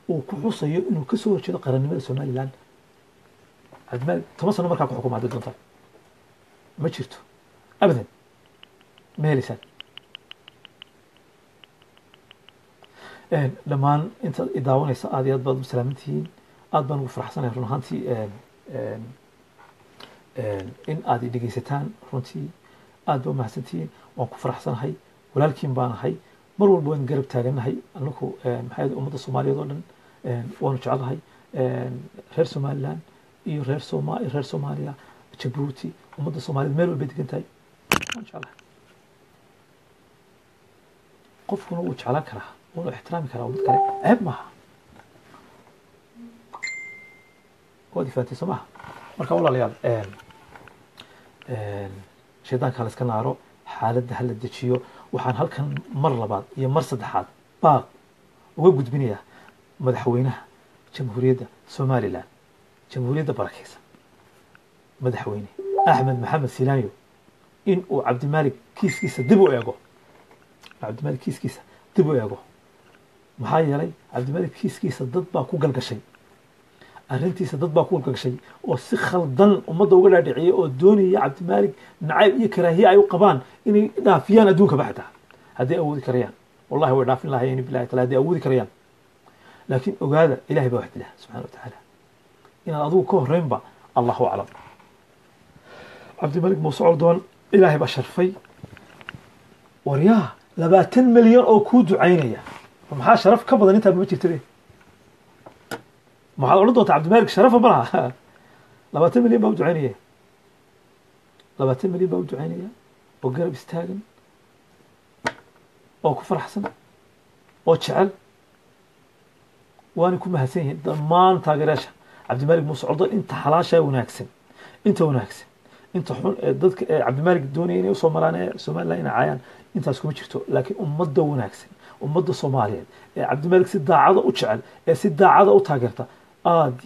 uu ku xusayo inuu ka soo horjeedo qarannimada somaliland cabdimalik 10 sano markaa ku xukuma haddii doontaan ma jirto abadan ma helaysaan dhammaan inta idaawanaysa aad iyo aad baad u salaamantihiin aad baan ugu faraxsanahay run ahaantii in aad dhegeysataan runtii aad baa umahadsantihiin waan ku faraxsanahay walaalkiin baan ahay mar walba waan garab taaganahay anaku maxay ummadda soomaaliyeed oo dhan waanu jecelahay reer somaliland iyo reer soomaaliya jabuuti ummadda soomaaliyeed meel walbay degan tahay waan jecelahay qofkuna wuu jeclaan karaa wuuna ixtiraami karaa ummad kale ceeb maaha waad ifaantay soo maha marka walaalayaal shaydaanka la iska naaro xaaladda hala dejiyo waxaan halkan mar labaad iyo mar saddexaad baaq uga gudbinayaa madaxweynaha jamhuuriyadda somaliland jamhuuriyadda barakeysa madaxweyne axmed maxamed silaanyo in uu cabdimalik kiiskiisa dib u eego maxaa yeelay cabdimalik kiiskiisa dad baa ku galgashay arrintiisa dad baa ku galgashay oo si khaldan ummadda uga dhaadhiciyay oo doonaya cabdimalik nacayb iyo karaahiye ay u qabaan inay dhaafiyaan adduunka baxda hadday awoodi karayaan wallahi way dhaafin lahaayeen billahi taala hadday awoodi karayaan laakiin ogaada ilahay baa wax dila subxana watacaala inaad adigu ka horreynba allahu aclam cabdimalik muuse coldoon ilaahay baa sharfay waryaha 20 milyan oo kuu ducaynaya maxaa sharaf ka badan intaa ma jirtade maxaad odhan doontaa cabdimalik sharafa ma laha 20 milyan baa u ducaynaya 20 milyan baa u ducaynaya oo garab istaagan oo ku faraxsan oo jecel waana ku mahadsan yihiin dhammaan taageerayaasha cabdimalik muuse coldoon inta xalaasha wanaagsan inta xun ee dadka cabdimalik doonaya inay usoo maraan ee somaliland inay caayaan intaas kuma jirto laakiin ummadda wanaagsan ummadda soomaaliyeed ee cabdimalik si daacada u jecel ee si daacada u taageerta aad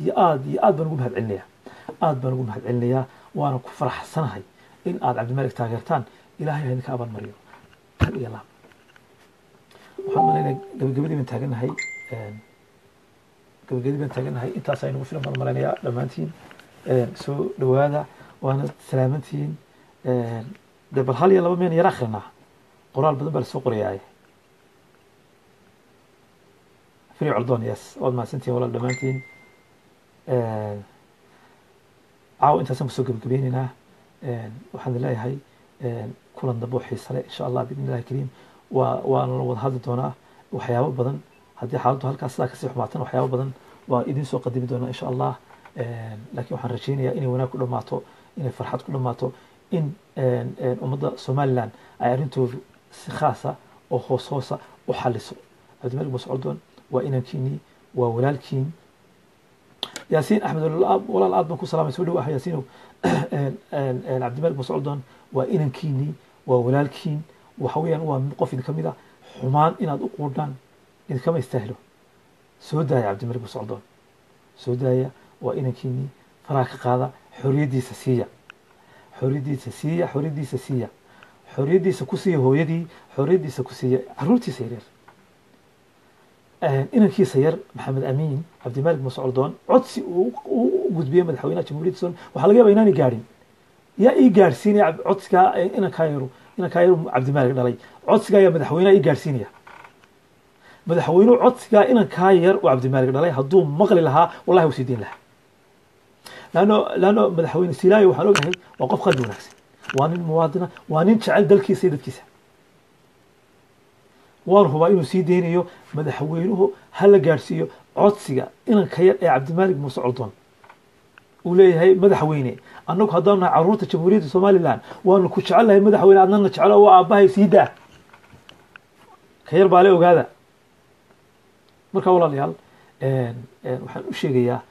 baan ugu mahadcelinayaa waana ku faraxsanahay in aad cabdimalik taageertaan ilaahay idinka abaalmariyo kal iyo laab waxaan malaynaya gabagabadii baan taaganahay intaas aynu filan baan malaynayaa dhammaantiin soo dhawaada waana salaamantihiin de bal hal iyo laba meen yar akrinaa qoraal badan baa lasoo qorayaaye free coldoon yes waad mahadsantihiin walaal dhammaantiin caawa intaasaan kusoo gebagabeynaynaa waxaan leeyahay kulan dambe oo xiisa leh insha allah biidni illahi kariim waana wada hadli doonaa waxyaabo badan haddii xaaladdu halkaas sidaa kasii xumaatan waxyaabo badan waa idiin soo qadimi doonaa insha allah laakiin waxaan rajaynayaa inay wanaag ku dhammaato inay farxad ku dhammaato in ummadda somaliland ay arrintoodu si khaasa oo hoosa u xaliso cabdimalik muuse coldoon waa inankiinii waa walaalkiin yaasiin axmed walaal aad baan ku salaamay soo dhawaah yaasiinow cabdimalik muuse coldoon waa inankiinii waa walaalkiin waxa weeyaan waa qof idinka mid ah xumaan inaad u quudhaan idinkama istaahilo soo daaya cabdimalik muuse coldoon soo daaya waa inankiinii faraha ka qaada xoriyaddiisa siiya xoriyaddiisa siiya xoriyaddiisa siiya xoriyaddiisa ku siiya hooyadii xoriyaddiisa ku siiya caruurtiisa yaryar inankiisa yar maxamed amiin cabdimalik muuse coldoon codsi uu u gudbiyey madaxweynaha jamhuuriyadda somaliland waxaa laga yaabaa inaanay gaadhin yaa ii gaadhsiinaya codsigaa inankaa yaru cabdimalik dhalay codsigaa yaa madaxweynaha ii gaadhsiinaya madaxweynuhu codsigaa inankaa yar oo cabdimalik dhalay hadduu maqli lahaa wallahi wuu sii deyn lahaa laanno madaxweyne silaayo waxaan ogahay waa qof qalbi wanaagsan waa nin muwaadina waa nin jecel dalkiisa iyo dadkiisa waan hubaa inuu sii deynayo madaxweynuhu ha la gaadhsiiyo codsiga inanka yar ee cabdimalik muuse coldoon uu leeyahay madaxweyne annagu haddaan nahay caruurta jamhuuriyadda somaliland waanu ku jecel lahay madaxweyne adnana jecelo waa aabbahay sii daa ka yar baa le ogaada markaa walaalayaal waxaan u sheegayaa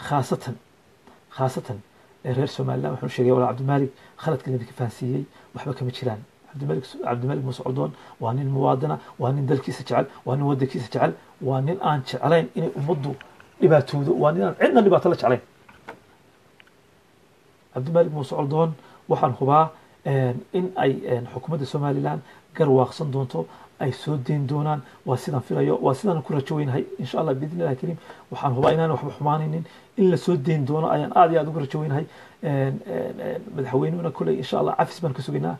khaasatan reer somaliland waxaan u sheegaya walaal cabdimalik khaladka idinka fahansiiyey waxba kama jiraan cabdimalik muuse coldoon waa nin muwaadina waa nin dalkiisa jecel waa nin wadankiisa jecel waa nin aan jeclayn inay ummaddu dhibaatoodo waa nin aan cidna dhibaato la jeclayn cabdimalik muuse coldoon waxaan hubaa in ay xukuumadda somaliland garwaaqsan doonto ay soo deyn doonaan waa sidaan filayo waa sidaan ku rajo weynahay insha allah biidni illahi kariim waxaan hubaa inaan waxba xumaanaynin in la soo deyn doono ayaan aad iyo aad ugu rajo weynahay madaxweynuhuna kolley insha allah cafis baan ka sugaynaa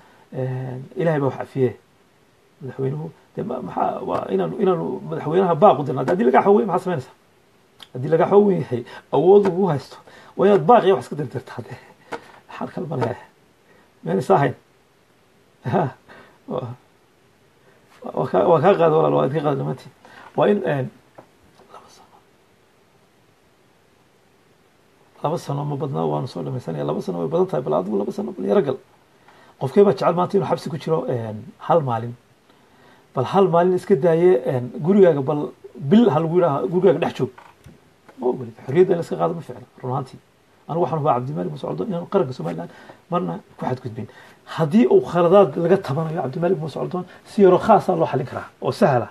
ilahay baa wax cafiye madaxweynuhu de maxaa waa inaanu madaxweynaha baaq u dirnaa haddii lagaa xooweyn maxaa samaynaysaa haddii lagaa xoowen yahay awood ugu haysto waa inaad baaq iyo wax iska dirdirtaa de xal kale ma lehe meenaysa ahayn waa kaa qaada walaal waa idinka qaada dhamaantiin waa in laba sano ma badnaa waanu soo dhamaysanaya 2 sano way badan tahay bal adigu 2 sano bal yaro gal qofkee baa jecel maanta inuu xabsi ku jiro hal maalin bal hal maalin iska daaye gurigaaga bal bil ha lagu yidhaaha gurigaaga dhex joog ma ogoli xorriyadda in la iska qaado ma ficla run ahaantii anigu waxaan hubaa cabdimalik muuse coldoon inaanu qaranka somaliland marna ku xadgudbin haddii uu khaladaad laga tabanayo cabdimalik muuse coldoon si yaroo khaasaa loo xallin karaa oo sahla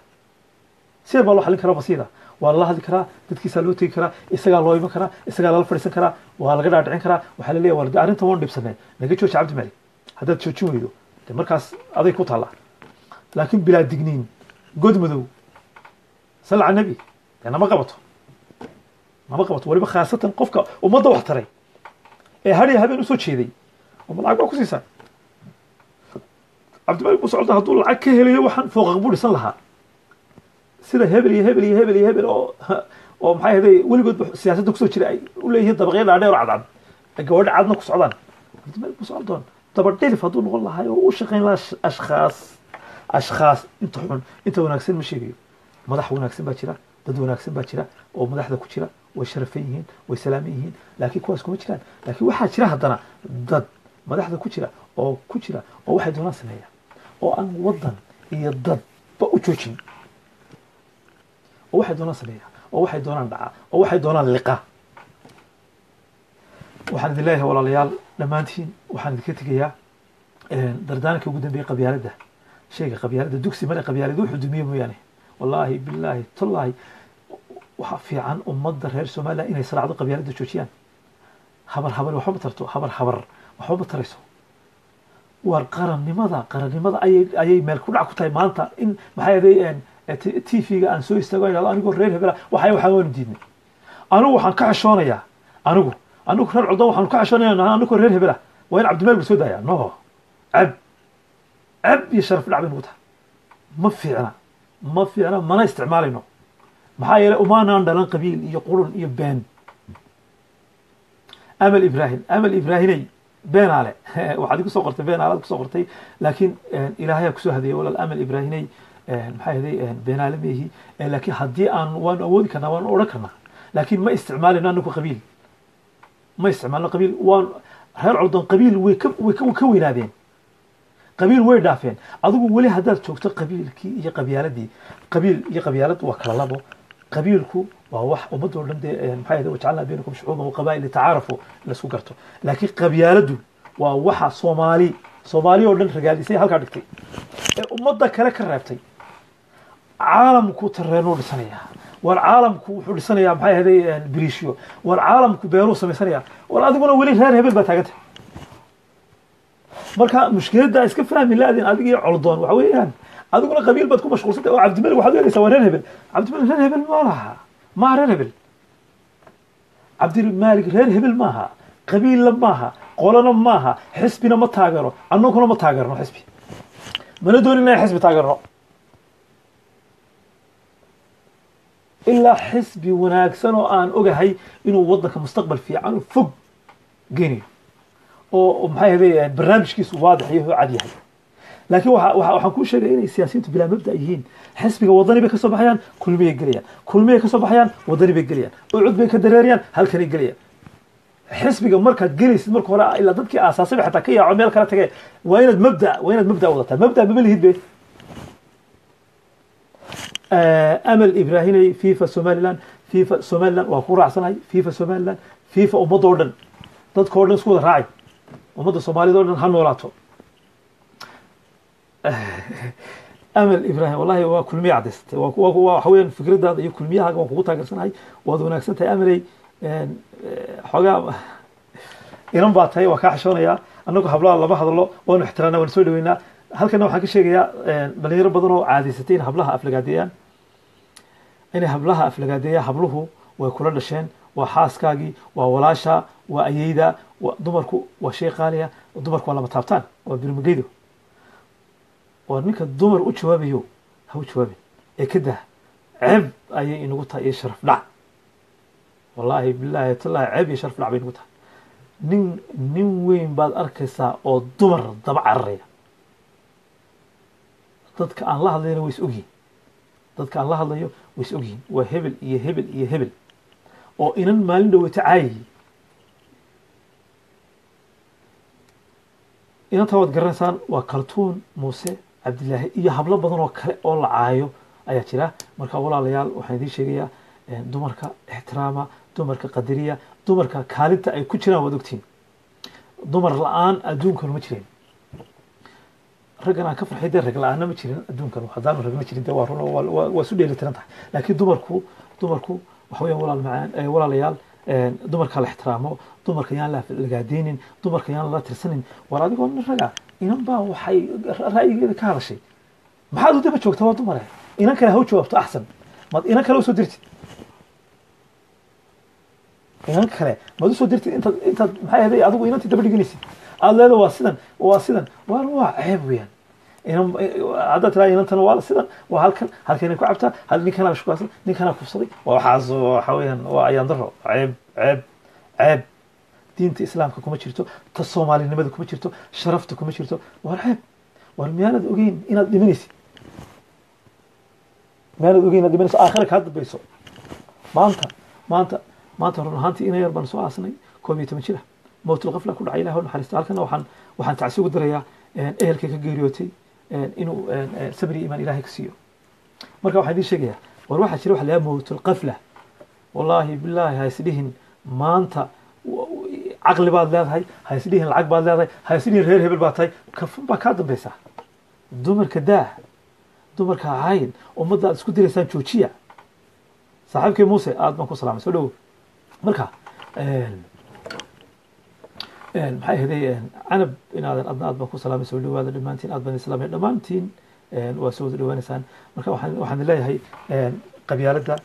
si yar baa loo xallin karaa basiida waa lala hadli karaa dadkiisaa loo tegi karaa isagaa loo iman karaa isagaa lala fadhiisan karaa waa laga dhaadhicin karaa waxaa la leeyahay war arrintan waan dhibsanay naga jooji cabdimalik haddaad joojin weydo de markaas aday ku taallaa laakiin bilaa digniin god madow salca nebi dee nama qabato waliba khaasatan qofka ummadda wax taray ee hadhiya habeen usoo jeeday oo lacag baa ku siisaa cabdimalik muuse coldoon hadduu lacag ka helayo waxaan fooqaq buu dhisan lahaa sida hebel iyo hebel iyo hebel iyo hebel oo maxay ahaday weligoodba siyaasadda kusoo jira ay u leeyihiin dabaqyo dhaadheer oo cadcad ay gabadha cadna ku socdaan cabdimalik muuse coldoon dabadhelif hadduu noqon lahay oo u shaqayn lahaa ashkhaas inta xun inta wanaagsan ma sheegayo madax wanaagsan baa jira dad wanaagsan baa jira oo madaxda ku jira way sharafan yihiin way salaaman yihiin laakiin kuwaas kuma jiraan laakiin waxaa jira haddana dad madaxda ku jira oo waxay doonaan sameeya oo aan waddan iyo dadba u joojin oo waxay doonaan sameeya oo waxay doonaan dhaca oo waxay doonaan liqa waxaan idin leeyahay walaalayaal dhammaantiin waxaan idinka tegayaa dardaaranka ugu dambeeyey qabyaaladda shayga qabyaaladda dugsi male qabyaalad wuxuu dumiye mooyaane wallaahi bilaahi tallaahi waxaa fiican ummadda reer somaliland inay salaacdo qabyaaladda joojiyaan habar waxba ma tarto habar waxba ma tarayso war qarannimada ayay meel ku dhac ku tahay maanta in maxay ahaday tv-ga aan soo istaago idhahdo anigoo reer hebela waxaan waanu diidnay anigu waxaan ka xishoonayaa anigu reer coldoon waxaanu ka xishoonaynaa anigoo reer hebela waa in cabdimalik la soo daayaa no cab iyo sharaf dhac bay nugu tahay ma fiicna mana isticmaalayno maxaa yeelay umaanaan dhalan qabiil iyo qurun iyo been amal ibraahiney beenaale waxaad igu soo qortay beenaalaad kusoo qortay laakiin ilaahayaa kusoo hadeeyay walaal amal ibraahiney maxay ahaday beenaale meehi laakiin haddii waanu awoodi karnaa waanu odhan karnaa laakiin ma isticmaalino anagu qabiil ma isticmaalno qabiil waan reer coldoon qabiil way ka weynaadeen qabiil way dhaafeen adigu weli haddaad joogto qabiilkii iyo qabyaaladii qabiil iyo qabyaalad waa kala labo qabiilku waa wax ummadoo dhan dee maxay ahayd wajacalnaa baynakum shucuuban waqabaa'il litacaarafu laisku garto laakiin qabyaaladu waa waxa soomaali oo dhan ragaadisay halkaa dhigtay ee ummadda kale ka reebtay caalamku tareenuu dhisanayaa war caalamku wuxuu dhisanayaa maxay ahayd biriishyo war caalamku beeruu samaysanayaa war adiguna weli reer hebel baa taagantay marka mushkiladda iska fahmi laadin adiga iyo coldoon waxa weeyaan adiguna qabiil baad ku mashquulsantay oo cabdimalik waxaad weeraysaa waa reer hebel cabdimalik reer hebel ma laha ma reer hebel cabdimalik reer hebel maaha qabiilla maaha qolana maaha xisbina ma taageero annaguna ma taageerno xisbi mana doonin inaan xisbi taageerno ilaa xisbi wanaagsan oo aan ogahay inuu waddanka mustaqbal fiican oo fog geynayo oo maxay ahayd barnaamijkiisu waadix iyo cad yahay laakiin waxaan kuu sheegay inay siyaasiyiintu bilaa mabda yihiin xisbiga wadani bay ka soo baxayaan kulmiyay gelayaan kulmiyay ka soo baxayaan wadani bay gelayaan ucud bay ka dareerayaan halkanay gelayaan xisbiga markaad gelaysid marka hore ilaa dadkii aasaasay xataa ka yaaco meel kala tagee waa inaad mabda wadataa mabda maba lihid be amal ibraahinay fifa somaliland waa ku raacsanahay fifa somaliland fifa ummadoo dhan dadkao dhan isku wada raacay ummadda soomaalida o dhan ha noolaato amal ibrahim wallahi waa kulmiye cadaysatay waxa weeyaan fikradaada iyo kulmiyahaaga waan kugu taageersanahay waad wanaagsan tahay amaley xoogaa inan baa tahay waa kaa xishoonayaa annagu hablaha lama hadlo waanu ixtiraamnaa waanu soo dhaweynaa halkana waxaan ka sheegayaa dhalinyaro badan oo caadaysatay in hablaha aflagaadeeyaan inay hablaha aflagaadeeyaan habluhu way kula dhasheen waa xaaskaagii waa walaasha waa ayeyda dumarku waa shay qaaliya dumarku waa lama taabtaan waa birmageydo waa ninka dumar u jawaabayo ha u jawaabin ee ka dah ceeb ayay inagu tahay iyo sharaf dhac wallaahi bilaahi tallaahi ceeb iyo sharaf dhac bay inagu tahay nin weyn baad arkaysaa oo dumar daba cararaya dadka aan la hadlayna way is ogyihin dadka aan la hadlayo way is ogyihin waa hebel iyo hebel iyo hebel oo inan maalin dhaweyta caayiyi inantaa waad garanaysaan waa kaltuun muuse cabdilaahi iyo hablo badan oo kale oo la caayo ayaa jira marka walaalayaal waxaan idiin sheegayaa dumarka ixtiraama dumarka qadariya dumarka kaalinta ay ku jiraan waad ogtiin dumar la-aan adduunkan ma jireen raggan aan ka farxay dee rag la-aanna ma jirin adduunkan haddaanu rag ma jirin dee waa run waa isu dheelitiran tahay laakiin dumarku waxa weeyaan walaalayaal dumarka la ixtiraamo dumarka yaan lagaadeynin dumarka yaan lala tirsanin war adigoo nin raga inan baa waxay ra'yigeeda ka hadashay maxaad u daba joogta waa dumare inan kale ha u jawaabto axsan maad inan kale usoo dirtid inan kale maad usoo dirtid intaad maxay ahayd adigu inantii daba dhiganaysid aada leeda waa sidan waa ceeb weeyaan haddaad tiraa inantana waa sidan waa halkanay ku cabtaa ninkanaa shukaansan ninkanaa kufsaday waxaas waxa weeyaan waa ayaan daro ceeb diinta islaamka kuma jirto ta soomaalinimada kuma jirto sharafta kuma jirto war ceeb war miyaanad ogeyn inaad dhimanaysid aakhira kaa dambayso maanta run ahaantii ina yar baan soo aasnay 11 jir mawtulqafla ku dhacay ilaah naxariista halkana waxaan tacsi ugu darayaa ehelkay ka geeriyootay inuu sabri iimaan ilaahay ka siiyo marka waxaan idiin sheegayaa war waxaa jira waxa la yidhaha mawtulqafla wallaahi bilaahi ha isdhihin maanta caqli baad leedahay ha isdhihin lacag baad leedahay ha isdhihin reer hebel baad tahay kafan baa kaa dambaysaa dumarka dumarka cayn ummadda aad isku diraysaan joojiya saaxiibkay muuse aad baan ku salaamay soo dhowo marka maxay ahaday canab inaadan adna aad baan ku salaamay soo dhawaada dhammaantiin aad baan islaamay dhammaantiin waa soo wada dhawaanaysaan marka waxaan leeyahay qabyaaladda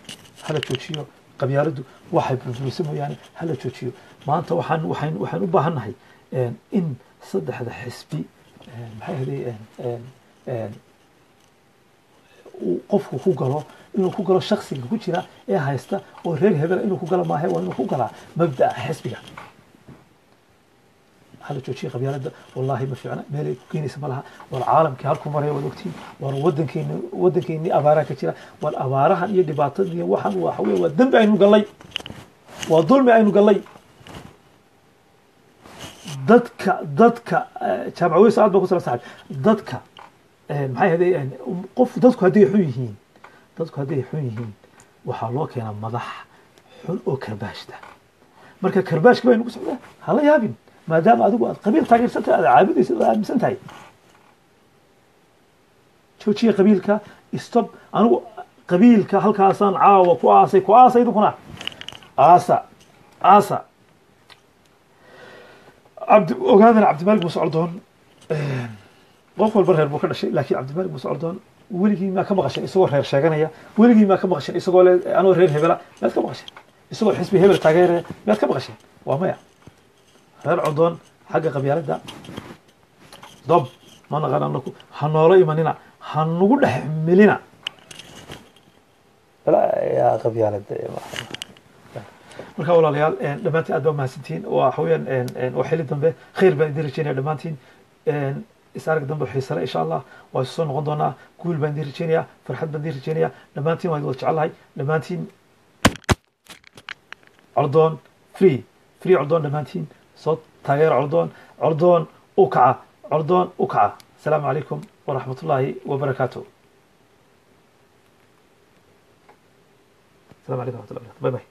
hala joojiyo qabyaaladdu waxay burburisa mooyaane hala joojiyo maanta waxaan u baahannahay in saddexda xisbi maxay ahaday qofku ku galo inuu ku galo shaksiga ku jira ee haysta oo reer hebel inuu ku galo maahe waa inuu ku galaa mabda'a xisbiga hala joojiya qabyaaladda wallaahi ma fiicna meelay ku keenaysa ma laha war caalamkii halku maraya waad ogtiin war waddankeennii abaaraha ka jira war abaarahan iyo dhibaatadan iyo waxan waxa weeye waa dembi aynu gallay waa dulmi aynu gallay dadka jaamac weys aad baa ku sala saxay dadka maxay ahaday dadku hadday xun yihiin waxaa loo keenaa madax xun oo karbaashta marka karbaashka baa nagu socdaa hala yaabin maadaama adigu aad qabiil taageersan tahay aad caabudaysa aad aaminsan tahay joojiya qabiilka stop anigu qabiilka halkaasaan caawa ku aasay ku aasa idinkuna aasa aasa ogaadana cabdimalik muuse coldoon qof walba reer buu ka dhashay laakiin cabdimalik muuse coldoon weligii maa ka maqashan isagoo reer sheeganaya weligii maa ka maqashan isagoo le anoo reer hebela miyaad ka maqashan isagoo xisbi hebel taageere miyaad ka maqashan waa maya reer coldoon xagga qabyaaladda dob ma naqan anaku ha noola imanina ha nagu dhex milina yaa qabyaaladda marka walaalayaal dhammaantiin aad baa mahadsantihiin waxa weeyaan waa xilli dambe khayr baan idin rajeynaya dhammaantiin isarag dambe xiisale insha allah waa isu soo noqon doonaa guul baan idin rajeynaya farxad baan idin rajeynaya dhammaantiin waan idin wada jecelahay dhammaantiin coldoon free coldoon dhammaantiin soo taageera coldoon u kaca coldoon u kaca asalaamu calaykum waraxmat ullaahi wabarakaatu السلام عليكم ورحمة الله وبركاته باي باي